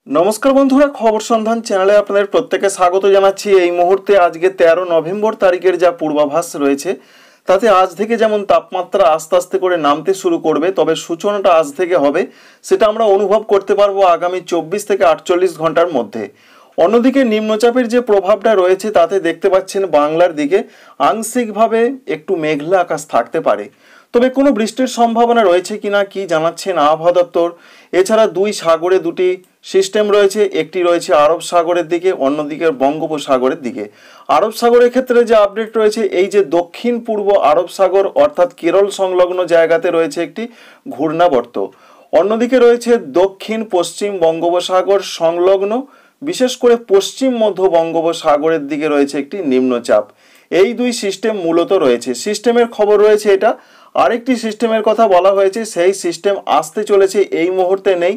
নমস্কার বন্ধুরা, খবর সন্ধান চ্যানেলে আপনাদের প্রত্যেককে স্বাগত জানাচ্ছি। এই মুহূর্তে আজকে 13 নভেম্বর তারিখের যা পূর্বাভাস রয়েছে তাতে আজ থেকে যেমন তাপমাত্রা আস্তে আস্তে করে নামতে শুরু করবে, তবে সূচনাটা আজ থেকে হবে সেটা আমরা অনুভব করতে পারবো আগামী 24 থেকে 48 ঘন্টার মধ্যে। অন্যদিকে নিম্নচাপের যে প্রভাবটা রয়েছে তাতে দেখতে পাচ্ছেন বাংলার দিকে আংশিকভাবে একটু মেঘলা আকাশ থাকতে পারে, তবে কোনো বৃষ্টির সম্ভাবনা রয়েছে কিনা কি জানাচ্ছেন আবহাওয়া দপ্তর। এছাড়া দুই সাগরে দুটি সিস্টেম রয়েছে, একটি রয়েছে আরব সাগরের দিকে, অন্যদিকে বঙ্গোপসাগরের দিকে। আরব সাগরের ক্ষেত্রে যে আপডেট রয়েছে, এই যে দক্ষিণ পূর্ব আরব সাগর অর্থাৎ কেরল সংলগ্ন জায়গাতে রয়েছে একটি ঘূর্ণাবর্ত, অন্যদিকে রয়েছে দক্ষিণ পশ্চিম বঙ্গোপসাগর সংলগ্ন বিশেষ করে পশ্চিম মধ্য বঙ্গোপসাগরের দিকে রয়েছে একটি নিম্নচাপ। এই দুই সিস্টেম মূলত রয়েছে। সিস্টেমের খবর রয়েছে এটা। আরেকটি সিস্টেমের কথা বলা হয়েছে, সেই সিস্টেম আসতে চলেছে, এই মুহূর্তে নেই।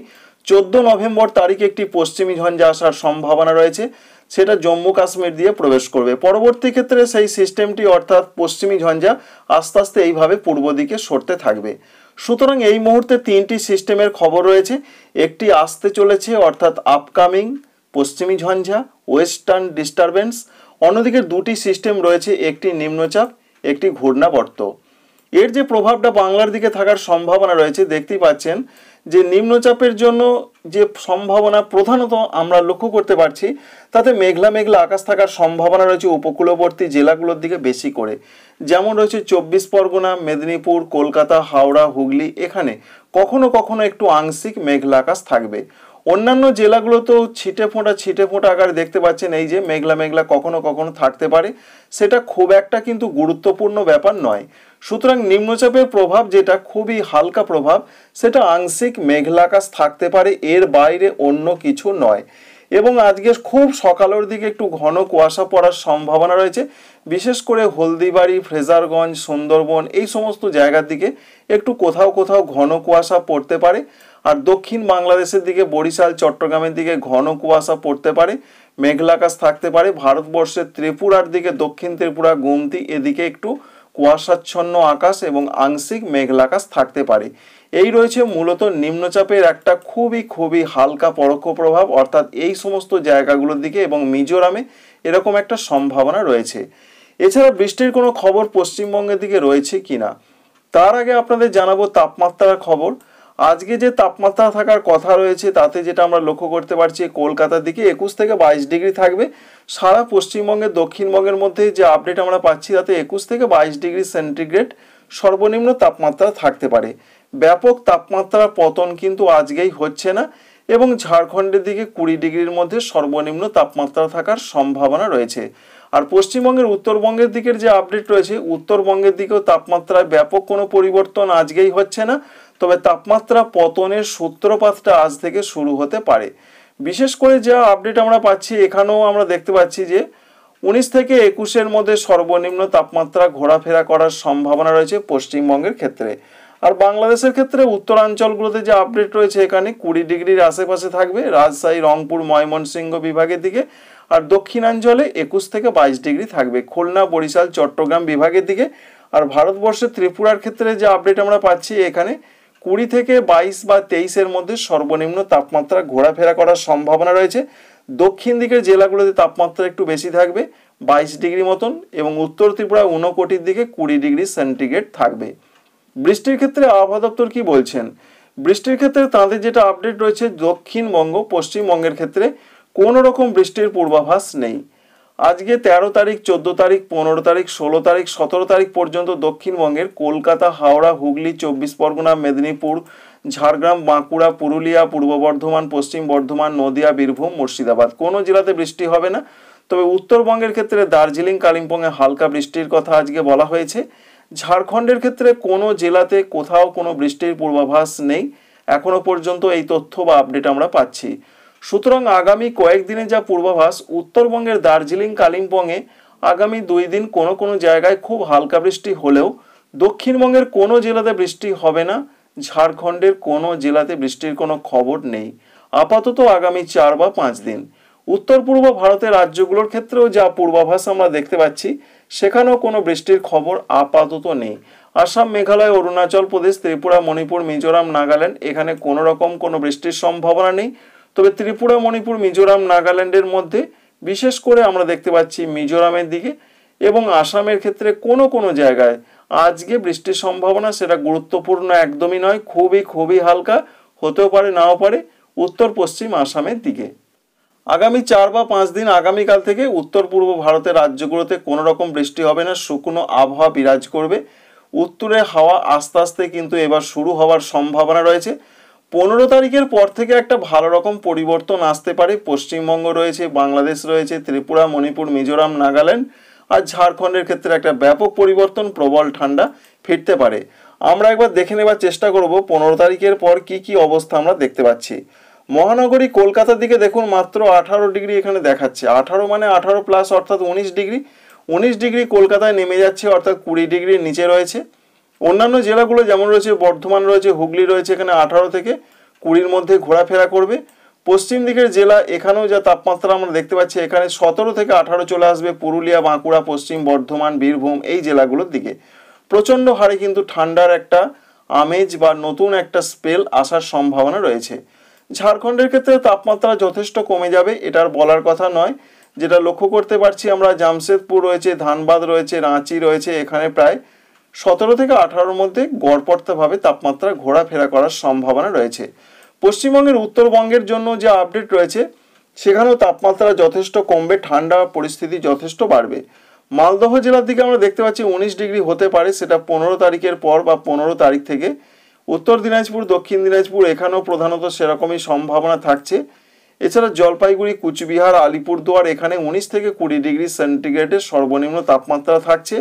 14 নভেম্বর তারিখে একটি পশ্চিমী ঝঞ্ঝা আসার সম্ভাবনা রয়েছে, সেটা জম্মু কাশ্মীর দিয়ে প্রবেশ করবে। পরবর্তী ক্ষেত্রে সেই সিস্টেমটি অর্থাৎ পশ্চিমী ঝঞ্ঝা আস্তে আস্তে এইভাবে পূর্ব দিকে সরতে থাকবে। সুতরাং এই মুহূর্তে তিনটি সিস্টেমের খবর রয়েছে। একটি আসতে চলেছে অর্থাৎ আপকামিং পশ্চিমী ঝঞ্ঝা, ওয়েস্টার্ন ডিস্টারবেন্স। অন্যদিকে দুটি সিস্টেম রয়েছে, একটি নিম্নচাপ, একটি ঘূর্ণাবর্ত। এর যে প্রভাবটা বাংলার দিকে থাকার সম্ভাবনা রয়েছে, দেখতেই পাচ্ছেন যে নিম্নচাপের জন্য যে সম্ভাবনা প্রধানত আমরা লক্ষ্য করতে পারছি, তাতে মেঘলা মেঘলা আকাশ থাকার সম্ভাবনা রয়েছে উপকূলবর্তী জেলাগুলোর দিকে বেশি করে। যেমন রয়েছে 24 পরগনা, মেদিনীপুর, কলকাতা, হাওড়া, হুগলি, এখানে কখনো কখনো একটু আংশিক মেঘলা আকাশ থাকবে। অন্যান্য জেলাগুলোতেও ছিটে ফোঁটা আকারে দেখতে পাচ্ছেন এই যে মেঘলা মেঘলা কখনো কখনো থাকতে পারে, সেটা খুব একটা কিন্তু গুরুত্বপূর্ণ ব্যাপার নয়। সুতরাং নিম্নচাপের প্রভাব যেটা খুবই হালকা প্রভাব, সেটা আংশিক মেঘলা আকাশ থাকতে পারে, এর বাইরে অন্য কিছু নয়। এবং আজকে খুব সকালের দিকে একটু ঘন কুয়াশা পড়ার সম্ভাবনা রয়েছে, বিশেষ করে হলদিবাড়ি, ফ্রেজারগঞ্জ, সুন্দরবন এই সমস্ত জায়গার দিকে একটু কোথাও কোথাও ঘন কুয়াশা পড়তে পারে। আর দক্ষিণ বাংলাদেশের দিকে বরিশাল, চট্টগ্রামের দিকে ঘন কুয়াশা পড়তে পারে, মেঘলা আকাশ থাকতে পারে। ভারতবর্ষের ত্রিপুরার দিকে, দক্ষিণ ত্রিপুরা, গোমতী এদিকে একটু কুয়াশাচ্ছন্ন আকাশ এবং আংশিক মেঘলা আকাশ থাকতে পারে। এই রয়েছে মূলত নিম্নচাপের একটা খুবই হালকা পরোক্ষ প্রভাব, অর্থাৎ এই সমস্ত জায়গাগুলোর দিকে এবং মিজোরামে এরকম একটা সম্ভাবনা রয়েছে। এছাড়া বৃষ্টির কোনো খবর পশ্চিমবঙ্গের দিকে রয়েছে কিনা তার আগে আপনাদের জানাবো তাপমাত্রার খবর। আজকে যে তাপমাত্রা থাকার কথা রয়েছে তাতে যেটা আমরা লক্ষ্য করতে পারছি, কলকাতার দিকে 21 থেকে 22 ডিগ্রি থাকবে। সারা পশ্চিমবঙ্গের দক্ষিণবঙ্গের মধ্যে যে আপডেট আমরা পাচ্ছি তাতে 21 থেকে 22 ডিগ্রি সেন্টিগ্রেড সর্বনিম্ন তাপমাত্রা থাকতে পারে। ব্যাপক তাপমাত্রার পতন কিন্তু আজকেই হচ্ছে না, এবং ঝাড়খণ্ডের দিকে 20 ডিগ্রির মধ্যে সর্বনিম্ন তাপমাত্রা থাকার সম্ভাবনা রয়েছে। আর পশ্চিমবঙ্গের উত্তরবঙ্গের দিকের যে আপডেট রয়েছে, উত্তরবঙ্গের দিকেও তাপমাত্রায় ব্যাপক কোনো পরিবর্তন আজকেই হচ্ছে না, তবে তাপমাত্রা পতনের সূত্রপাতটা আজ থেকে শুরু হতে পারে। বিশেষ করে যা আপডেট আমরা পাচ্ছি, এখানেও আমরা দেখতে পাচ্ছি যে 19 থেকে 21-এর মধ্যে সর্বনিম্ন তাপমাত্রা ঘোরাফেরা করার সম্ভাবনা রয়েছে পশ্চিমবঙ্গের ক্ষেত্রে। আর বাংলাদেশের ক্ষেত্রে উত্তরাঞ্চলগুলোতে যে আপডেট রয়েছে, এখানে 20 ডিগ্রির আশেপাশে থাকবে রাজশাহী, রংপুর, ময়মনসিংহ বিভাগের দিকে। আর দক্ষিণাঞ্চলে 21 থেকে 22 ডিগ্রি থাকবে খুলনা, বরিশাল, চট্টগ্রাম বিভাগের দিকে। আর ভারতবর্ষের ত্রিপুরার ক্ষেত্রে যে আপডেট আমরা পাচ্ছি, এখানে 20 থেকে 22 বা 23-এর মধ্যে সর্বনিম্ন তাপমাত্রা ঘোরাফেরা করার সম্ভাবনা রয়েছে। দক্ষিণ দিকের জেলাগুলোতে তাপমাত্রা একটু বেশি থাকবে 22 ডিগ্রি মতন, এবং উত্তর ত্রিপুরা ঊনকোটির দিকে 20 ডিগ্রি সেন্টিগ্রেড থাকবে। বৃষ্টির ক্ষেত্রে আবহাওয়া দপ্তর কি বলছেন? বৃষ্টির ক্ষেত্রে তাদের যেটা আপডেট রয়েছে, দক্ষিণবঙ্গ, পশ্চিমবঙ্গের ক্ষেত্রে কোনো রকম বৃষ্টির পূর্বাভাস নেই। আজকে 13 তারিখ, 14 তারিখ, 15 তারিখ, 16 তারিখ, 17 তারিখ পর্যন্ত দক্ষিণবঙ্গের কলকাতা, হাওড়া, হুগলি, 24 পরগনা, মেদিনীপুর, ঝাড়গ্রাম, বাঁকুড়া, পুরুলিয়া, পূর্ব বর্ধমান, পশ্চিম বর্ধমান, নদিয়া, বীরভূম, মুর্শিদাবাদ কোনো জেলাতে বৃষ্টি হবে না। তবে উত্তরবঙ্গের ক্ষেত্রে দার্জিলিং, কালিম্পংয়ে হালকা বৃষ্টির কথা আজকে বলা হয়েছে। ঝাড়খণ্ডের ক্ষেত্রে কোনো জেলাতে কোথাও কোনো বৃষ্টির পূর্বাভাস নেই এখনো পর্যন্ত, এই তথ্য বা আপডেট আমরা পাচ্ছি। সুতরাং আগামী কয়েকদিনে যা পূর্বাভাস, উত্তরবঙ্গের দার্জিলিং, কালিম্পংয়ে আগামী 2 দিন কোনো কোনো জায়গায় খুব হালকা বৃষ্টি হলেও দক্ষিণবঙ্গের কোনো জেলাতে বৃষ্টি হবে না, ঝাড়খণ্ডের কোনো জেলাতে বৃষ্টির কোনো খবর নেই আপাতত আগামী 4 বা 5 দিন। উত্তর পূর্ব ভারতের রাজ্যগুলোর ক্ষেত্রেও যা পূর্বাভাস আমরা দেখতে পাচ্ছি, সেখানেও কোনো বৃষ্টির খবর আপাতত নেই। আসাম, মেঘালয়, অরুণাচল প্রদেশ, ত্রিপুরা, মণিপুর, মিজোরাম, নাগাল্যান্ড এখানে কোনো রকম কোনো বৃষ্টির সম্ভাবনা নেই। তবে ত্রিপুরা, মণিপুর, মিজোরাম, নাগাল্যান্ডের মধ্যে বিশেষ করে আমরা দেখতে পাচ্ছি মিজোরামের দিকে এবং আসামের ক্ষেত্রে কোনো কোনো জায়গায় আজকে বৃষ্টির সম্ভাবনা সেটা গুরুত্বপূর্ণ একদমই নয়, খুবই হালকা, হতেও পারে নাও পারে উত্তর পশ্চিম আসামের দিকে। আগামী 4 বা 5 দিন আগামীকাল থেকে উত্তর পূর্ব ভারতের রাজ্যগুলোতে কোনো রকম বৃষ্টি হবে না, শুকনো আবহাওয়া বিরাজ করবে। উত্তরে হাওয়া আস্তে আস্তে কিন্তু এবার শুরু হওয়ার সম্ভাবনা রয়েছে। 15 তারিখের পর থেকে একটা ভালো রকম পরিবর্তন আসতে পারে। পশ্চিমবঙ্গ রয়েছে, বাংলাদেশ রয়েছে, ত্রিপুরা, মণিপুর, মিজোরাম, নাগাল্যান্ড আর ঝাড়খণ্ডের ক্ষেত্রে একটা ব্যাপক পরিবর্তন, প্রবল ঠান্ডা ফিরতে পারে। আমরা একবার দেখে নেবার চেষ্টা করব 15 তারিখের পর কি অবস্থা আমরা দেখতে পাচ্ছি। মহানগরী কলকাতার দিকে দেখুন মাত্র 18 ডিগ্রি এখানে দেখাচ্ছে, 18 মানে 18 প্লাস অর্থাৎ 19 ডিগ্রি। 19 ডিগ্রি কলকাতায় নেমে যাচ্ছে অর্থাৎ 20 ডিগ্রির নিচে রয়েছে। অন্যান্য জেলাগুলো যেমন রয়েছে বর্ধমান রয়েছে, হুগলি রয়েছে, এখানে 18 থেকে 20-র মধ্যে ঘোরাফেরা করবে। পশ্চিম দিকের জেলা এখানেও যা তাপমাত্রা আমরা দেখতে পাচ্ছি এখানে 17 থেকে 18 চলে আসবে পুরুলিয়া, বাঁকুড়া, পশ্চিম বর্ধমান, বীরভূম এই জেলাগুলোর দিকে। প্রচণ্ড হারে কিন্তু ঠান্ডার একটা আমেজ বা নতুন একটা স্পেল আসার সম্ভাবনা রয়েছে। ঝাড়খণ্ডের ক্ষেত্রে তাপমাত্রা যথেষ্ট কমে যাবে, এটার বলার কথা নয়। যেটা লক্ষ্য করতে পারছি আমরা জামশেদপুর রয়েছে, ধানবাদ রয়েছে, রাঁচি রয়েছে, এখানে প্রায় 17 থেকে 18-র মধ্যে গড়পড়তাভাবে তাপমাত্রা ঘোরাফেরা করার সম্ভাবনা রয়েছে। পশ্চিমবঙ্গের উত্তরবঙ্গের জন্য যে আপডেট রয়েছে সেখানেও তাপমাত্রা যথেষ্ট কমবে, ঠান্ডা পরিস্থিতি যথেষ্ট বাড়বে। মালদহ জেলার দিকে আমরা দেখতে পাচ্ছি 19 ডিগ্রি হতে পারে, সেটা 15 তারিখের পর বা 15 তারিখ থেকে। উত্তর দিনাজপুর, দক্ষিণ দিনাজপুর এখানেও প্রধানত সেরকমই সম্ভাবনা থাকছে। এছাড়া জলপাইগুড়ি, কুচবিহার, আলিপুরদুয়ার এখানে 19 থেকে 20 ডিগ্রি সেন্টিগ্রেডের সর্বনিম্ন তাপমাত্রা থাকছে।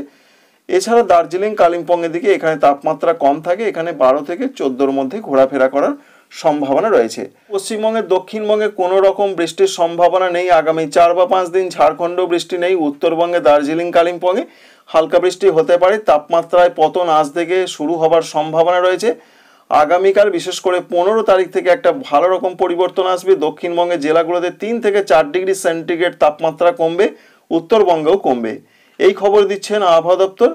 এছাড়া দার্জিলিং, কালিম্পংয়ের দিকে এখানে তাপমাত্রা কম থাকে, এখানে 12 থেকে 14-র মধ্যে ঘোরাফেরা করার সম্ভাবনা রয়েছে। পশ্চিমবঙ্গের দক্ষিণবঙ্গে কোনো রকম বৃষ্টির সম্ভাবনা নেই আগামী 4 বা 5 দিন। ঝাড়খণ্ডেও বৃষ্টি নেই, উত্তরবঙ্গে দার্জিলিং, কালিম্পংয়ে হালকা বৃষ্টি হতে পারে। তাপমাত্রায় পতন আজ থেকে শুরু হবার সম্ভাবনা রয়েছে। আগামীকাল বিশেষ করে 15 তারিখ থেকে একটা ভালো রকম পরিবর্তন আসবে। দক্ষিণবঙ্গের জেলাগুলোতে 3 থেকে 4 ডিগ্রি সেন্টিগ্রেড তাপমাত্রা কমবে, উত্তরবঙ্গেও কমবে, এই খবর দিচ্ছেন আবহাওয়া দপ্তর।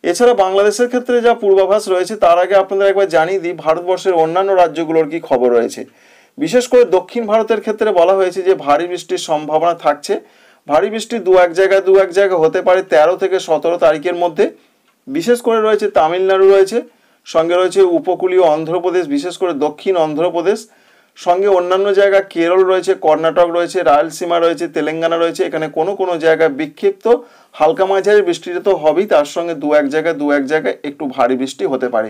এছাড়া বাংলাদেশের ক্ষেত্রে যা পূর্বাভাস রয়েছে তার আগে আপনাদের একবার জানিয়ে দিই ভারতবর্ষের অন্যান্য রাজ্যগুলোর কি খবর রয়েছে। বিশেষ করে দক্ষিণ ভারতের ক্ষেত্রে বলা হয়েছে যে ভারী বৃষ্টির সম্ভাবনা থাকছে। ভারী বৃষ্টি দু এক জায়গায় হতে পারে 13 থেকে 17 তারিখের মধ্যে। বিশেষ করে রয়েছে তামিলনাড়ু রয়েছে, সঙ্গে রয়েছে উপকূলীয় অন্ধ্রপ্রদেশ, বিশেষ করে দক্ষিণ অন্ধ্রপ্রদেশ, সঙ্গে অন্যান্য জায়গা কেরল রয়েছে, কর্ণাটক রয়েছে, রায়লসীমা রয়েছে, তেলেঙ্গানা রয়েছে। এখানে কোনো জায়গায় বিক্ষিপ্ত হালকা মাঝারি বৃষ্টি তো হবেই, তার সঙ্গে দু এক জায়গায় একটু ভারী বৃষ্টি হতে পারে।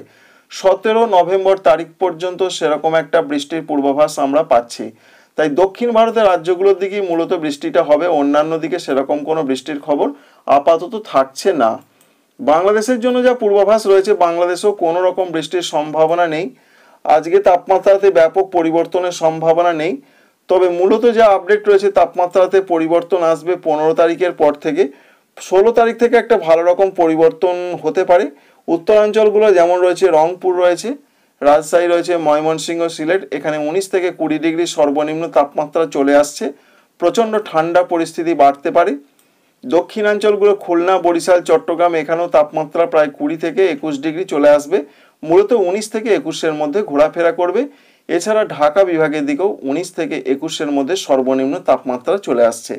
17 নভেম্বর তারিখ পর্যন্ত সেরকম একটা বৃষ্টির পূর্বাভাস আমরা পাচ্ছি। তাই দক্ষিণ ভারতের রাজ্যগুলোর দিকেই মূলত বৃষ্টিটা হবে, অন্যান্য দিকে সেরকম কোনো বৃষ্টির খবর আপাতত থাকছে না। বাংলাদেশের জন্য যা পূর্বাভাস রয়েছে বাংলাদেশেও কোনো রকম বৃষ্টির সম্ভাবনা নেই। আজকে তাপমাত্রাতে ব্যাপক পরিবর্তনের সম্ভাবনা নেই, তবে মূলত যা আপডেট রয়েছে তাপমাত্রাতে পরিবর্তন আসবে 15 তারিখের পর থেকে। 16 তারিখ থেকে একটা ভালো রকম পরিবর্তন হতে পারে। উত্তরাঞ্চলগুলো যেমন রয়েছে রংপুর রয়েছে, রাজশাহী রয়েছে, ময়মনসিংহ, সিলেট, এখানে 19 থেকে 20 ডিগ্রি সর্বনিম্ন তাপমাত্রা চলে আসছে। প্রচণ্ড ঠান্ডা পরিস্থিতি বাড়তে পারে। দক্ষিণাঞ্চলগুলো খুলনা, বরিশাল, চট্টগ্রাম এখানেও তাপমাত্রা প্রায় 20 থেকে 21 ডিগ্রি চলে আসবে, মূলত 19 থেকে 21-এর মধ্যে ঘোরাফেরা করবে। এছাড়া ঢাকা বিভাগের দিকেও 19 থেকে 21-এর মধ্যে সর্বনিম্ন তাপমাত্রা চলে আসছে।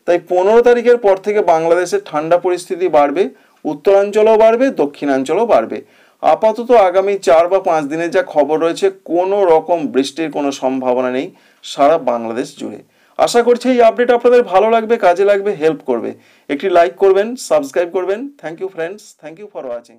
তাই 15 তারিখের পর থেকে বাংলাদেশের ঠান্ডা পরিস্থিতি বাড়বে, উত্তরাঞ্চলও বাড়বে, দক্ষিণাঞ্চলও বাড়বে। আপাতত আগামী 4 বা 5 দিনের যা খবর রয়েছে কোনো রকম বৃষ্টির কোনো সম্ভাবনা নেই সারা বাংলাদেশ জুড়ে। আশা করছি এই আপডেট আপনাদের ভালো লাগবে, কাজে লাগবে, হেল্প করবে। একটি লাইক করবেন, সাবস্ক্রাইব করবেন। Thank you friends, thank you for watching.